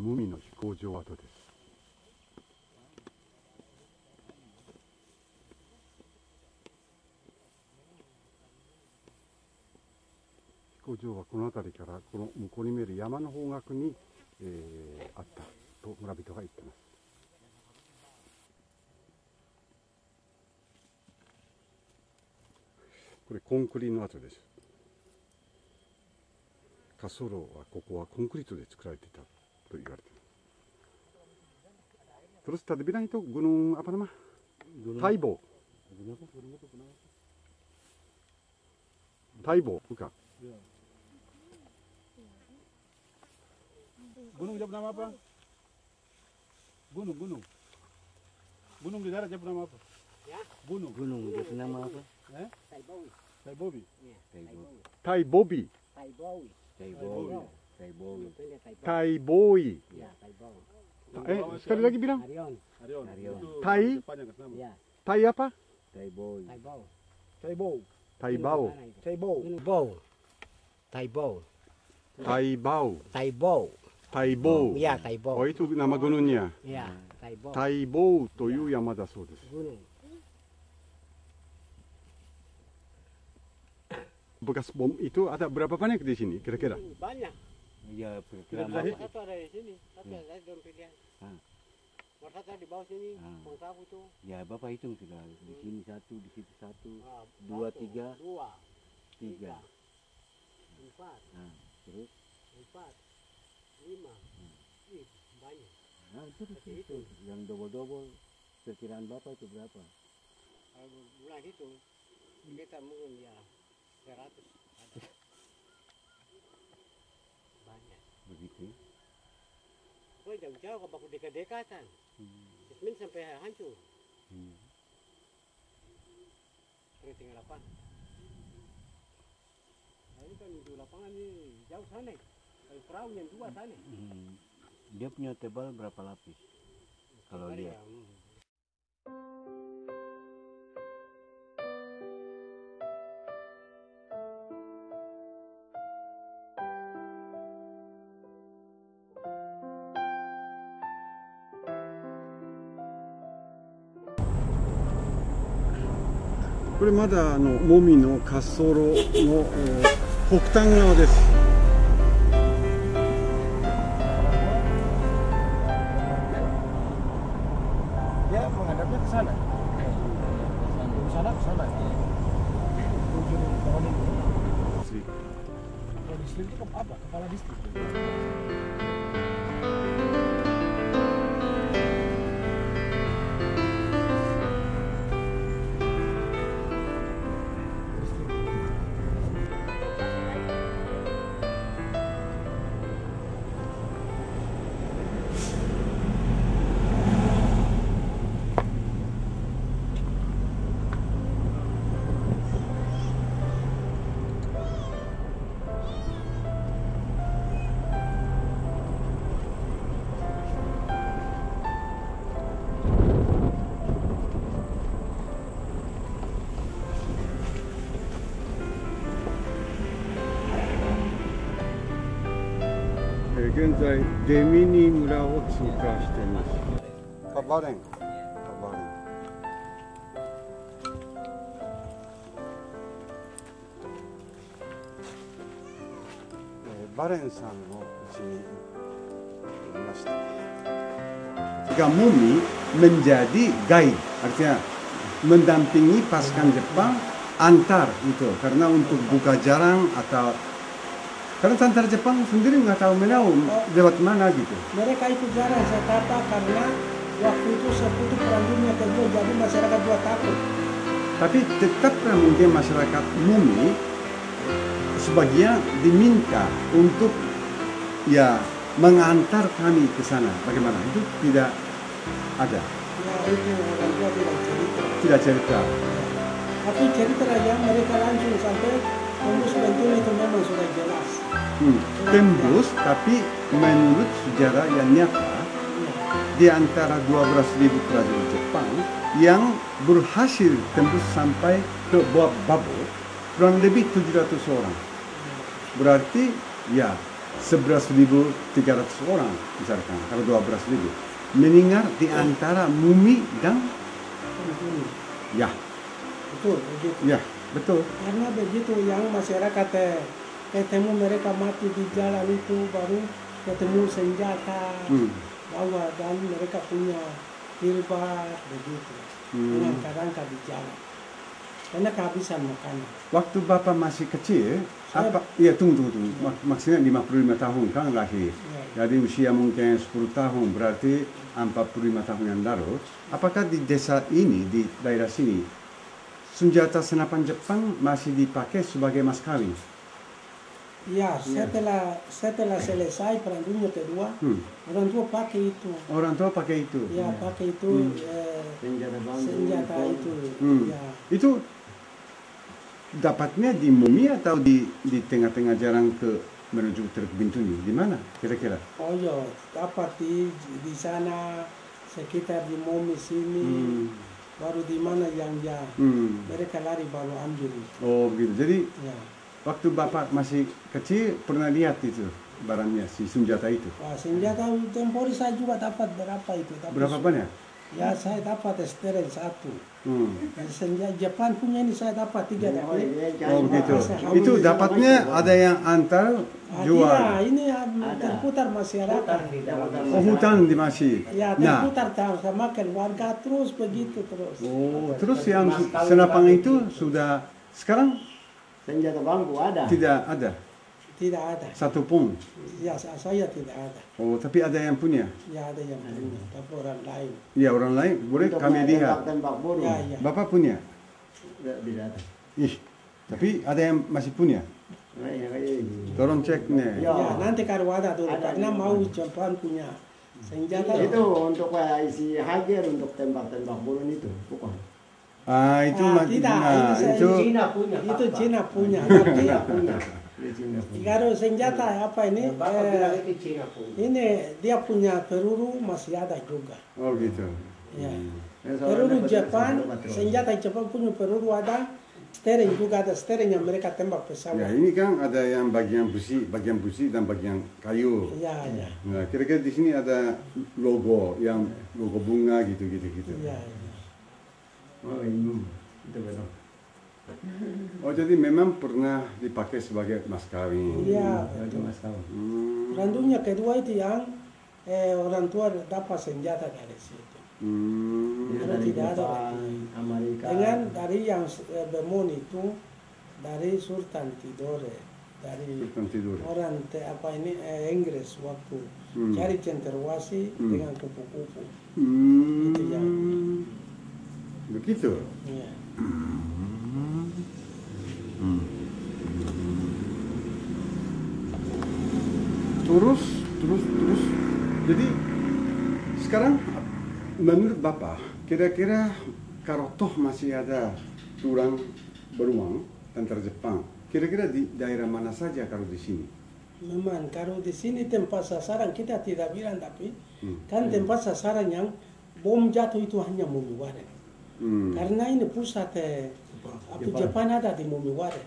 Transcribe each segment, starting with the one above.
無味の飛行場跡です。飛行場はこの辺りからこの向こうに見える山の方角に、あったと村人が言っています。これコンクリの跡です。滑走路はここはコンクリートで作られていたと言われています。Terus tadi bilang itu gunung apa nama? Taibo. Taibo, bukan? Gunung dia bernama apa? Gunung. Gunung di darat dia bernama apa? Ya? Gunung dia bernama apa? Taibowi. Taibobi. Iya, Taibobi. Taibowi. Taibowi. Ya, Taibowi. Sekali lagi bilang. Arion. Itu Tai? Jepang yang nama. Ya, Tai apa? Taibowi. Taibau. Taibou. Taibau. Taibou. Taibau. Taibau. Taibau. Taibou. Iya, Taibau. Oh, itu nama gunungnya. Iya, Taibau. Taibou という山だそうです。 Gunung. Bekas bom itu ada berapa banyak di sini kira-kira? Banyak. Ya, Tidak perkiraan bisa Satu ada di sini, satu ada di dalam pilihan. Nomor satu di bawah sini, pengsapu itu. ya Bapak hitung sudah. Di sini satu, di situ satu, Ah, dua, satu, tiga, dua, tiga. empat, Nah, terus, empat, lima. Ih, banyak. nah itu. Yang double-double, perkiraan Bapak itu berapa? Kalau bulan itu kita mungkin ya 100 ada. Banyak. Begitu. Oh, jauh-jauh ke baku dekat-dekatan. Jasmine sampai hancur. Terus tinggal lapangan. Nah, ini kan di lapangan ini jauh sana. Kalau perahu yang dua sana. Dia punya tebal berapa lapis? Kalau Lebar lihat. ya,これまだもみの滑走路の北端側です。 Dia menghadapnya ke sana. Ke sana ke sana. Kalau distrik itu apa? Kepala distrik.現在デミニ村を通過しています。バレン。バレンさんの家にいました。Ketika Mumi menjadi guide, artinya mendampingi pasukan Jepang antar itu, karena untuk buka jalan atau karena tentara Jepang sendiri nggak tahu menahu lewat mana gitu. Mereka itu jarang saya kata karena waktu itu seperti perang dunia kedua jadi masyarakat juga takut. Tapi tetaplah mungkin masyarakat Mumi sebagian diminta untuk ya mengantar kami ke sana. Bagaimana? Itu tidak ada. Ya itu orang tua tidak cerita. Tidak cerita. Tapi cerita aja mereka langsung sampai tembus Bentul itu memang sudah jelas. Tembus, tapi menurut sejarah yang nyata di antara 12.000 prajurit Jepang yang berhasil tembus sampai ke Bab Babo kurang lebih 700 orang. Berarti ya 11.300 orang misalkan, kalau 12.000 meninggal di antara mumi dan ya, Betul, begitu. ya betul. Karena begitu yang masyarakat ketemu mereka mati di jalan itu, baru ketemu senjata bawa, dan mereka punya hilbah begitu dengan kerangka di jalan karena kehabisan makanan. Waktu Bapak masih kecil, Saya- apa? Iya, tunggu. Maksudnya 55 tahun kan lahir. Ya. Jadi usia mungkin 10 tahun, berarti 45 tahun yang lalu. Apakah di desa ini, di daerah sini, senjata senapan Jepang masih dipakai sebagai mas kawin? Ya, setelah selesai Perang Dunia Kedua, orang tua pakai itu. Orang tua pakai itu. Ya, pakai itu Senjata bambu. senjata itu. Ya. Itu dapatnya di Mumi atau di tengah-tengah jalan ke menuju Teluk Bintuni? Di mana kira-kira? Oh iya, dapat di sana sekitar di Momi sini, baru di mana yang mereka lari baru ambil. Oh begitu. Jadi Ya. waktu Bapak masih kecil pernah lihat itu barangnya, si senjata itu? Wah, senjata tempori saya juga dapat berapa itu? Tapi Berapa banyak? Ya, saya dapat Steren 1. Hmm. Senjata Jepang punya ini saya dapat 3 tapi. Oh begitu. Saya Itu ambil. dapatnya ada yang antar jual. Iya, ini terputar masyarakat. Oh hutan di masih. Ya, Nah, terputar sama warga terus begitu terus. oh terus yang senapan itu sudah sekarang Senjata bambu ada. tidak ada Tidak ada. satu pun. Ya, saya tidak ada. Oh tapi ada yang punya. Ya, ada yang punya, tapi orang lain. Iya orang lain boleh Untuk kami lihat. tembak burung. Ya, ya. Bapak punya. Tidak ada. Ih, tapi ada yang masih punya. Nah, yang kayak ini. Tolong cek nih. Ya. Ya, nanti kalau ada dulu, Ada karena di mau mana? Jepang punya senjata. Itu untuk isi hajar untuk tembak-tembak burung itu, bukan? Ah itu tidak, nah, ini itu Cina punya. Itu Bapak. Cina punya. Tapi Punya. Di Cina punya. kalau senjata apa ini? Bapak bilang itu Cina punya. Ini dia punya peluru masih ada juga. oh gitu. Ya. Ya, soalnya Peluru dapat Jepang, patroli. senjata Jepang punya peluru ada, steering juga ada, steering yang mereka tembak Ya pesawat. ini kan ada yang bagian besi dan bagian kayu. Ya, ya, Nah kira-kira di sini ada logo bunga gitu. ya. Oh, ini. Itu betul. Oh jadi memang pernah dipakai sebagai mas kawin. Iya, Ya, itu Mas tahu. Perang Dunia Kedua itu yang orang tua dapat senjata dari situ. Ya, Kalau dari tidak ada Jepang, lagi. Amerika. Dengan dari yang Bermon itu, dari Sultan Tidore, dari Sultan tidur. orang Inggris waktu cari cenderawasi dengan kupu-kupu. Itu yang. Begitu. Ya. Terus. Jadi sekarang menurut Bapak kira-kira kalau toh masih ada tulang beruang antar Jepang, kira-kira di daerah mana saja kalau di sini? Memang kalau di sini tempat sasaran kita tidak bilang, tapi kan tempat sasaran yang bom jatuh itu hanya Mumiware. Karena ini pusat Jepang ada di Mumiware.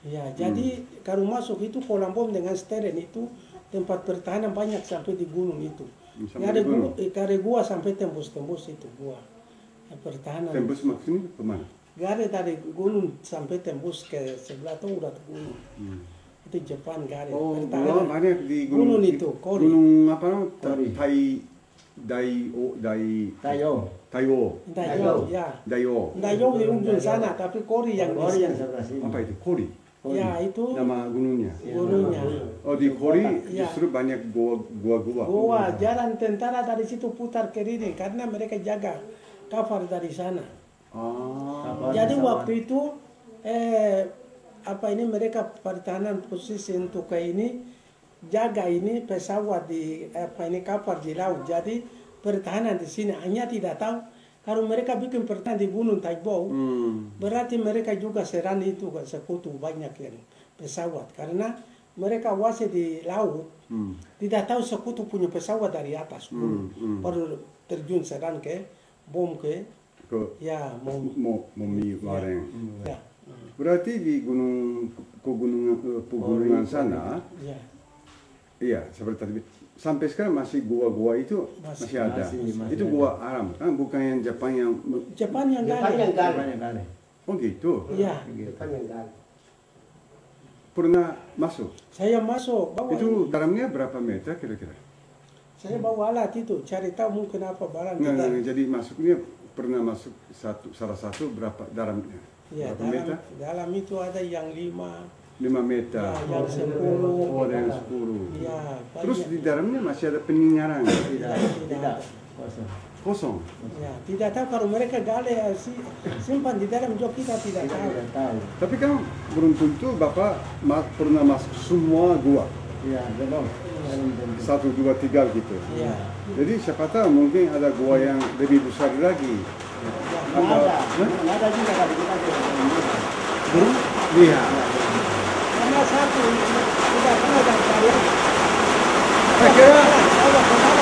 Ya, jadi kalau masuk itu kolam bom dengan steren itu tempat pertahanan banyak sampai di gunung itu. Sampai Ada di gunung? gua sampai tembus-tembus itu gua. Pertahanan. Tembus maksudnya kemana? Gare dari gunung sampai tembus ke sebelah tuh udah gunung. Itu Jepang gare. Oh, pertahanan. gua banyak di Gunung itu, Kori. Gunung apa? Kori. Taiwo. Dayo, ya. Dayo. Dayo di ujung sana, tapi Kori yang di Kori yang sini. sebelah sini. Apa itu? Kori. Ya, itu Nama gunungnya. gunungnya. Oh di Kori Ya. justru banyak gua-gua. Gua jalan tentara dari situ putar ke sini karena mereka jaga kapal dari sana. Ah. Jadi waktu itu mereka pertahanan posisi untuk ke ini jaga ini pesawat di kapal di laut. Jadi pertahanan di sini hanya tidak tahu kalau mereka bikin pertahanan di Gunung Taibo, berarti mereka juga serang itu sekutu banyak yang pesawat karena mereka wasi di laut tidak tahu sekutu punya pesawat dari atas gunung baru terjun serang ke bom ke ya Momi Wareng. ya Berarti di pegunungan sana, Ya. iya seperti tadi. Sampai sekarang masih gua-gua itu masih ada. masih Itu ada. gua alam kan, bukan yang Jepang yang. Jepang yang Jepang yang gali. gali. Banyak kali. Oh gitu. Ya. Jepang yang gali. Pernah masuk. Saya masuk bawa Itu dalamnya berapa meter kira-kira? saya bawa alat itu cari tahu mungkin apa barang Nggak, kita. nggak, jadi masuknya pernah masuk salah satu berapa dalamnya? Ya, Berapa meter? dalam itu ada yang 5, 5 meter. ya, yang 10. Oh, ada yang 10. Ya, Terus banyak. di dalamnya masih ada peninggalan. Tidak, Tidak. ada. Kosong. Kosong. Ya, tidak tahu kalau mereka gali simpan di dalam jok kita tidak Kita tahu. tidak tahu. Tapi kan belum tentu Bapak pernah masuk semua gua. Iya, belum. Belum tentu. 1, 2, 3 gitu. Ya, Jadi siapa tahu mungkin ada gua yang lebih besar lagi. Nggak ada. Nggak ada juga kali kita Belum lihat. karena satu tidak pernah dan saya. Saya kira Saya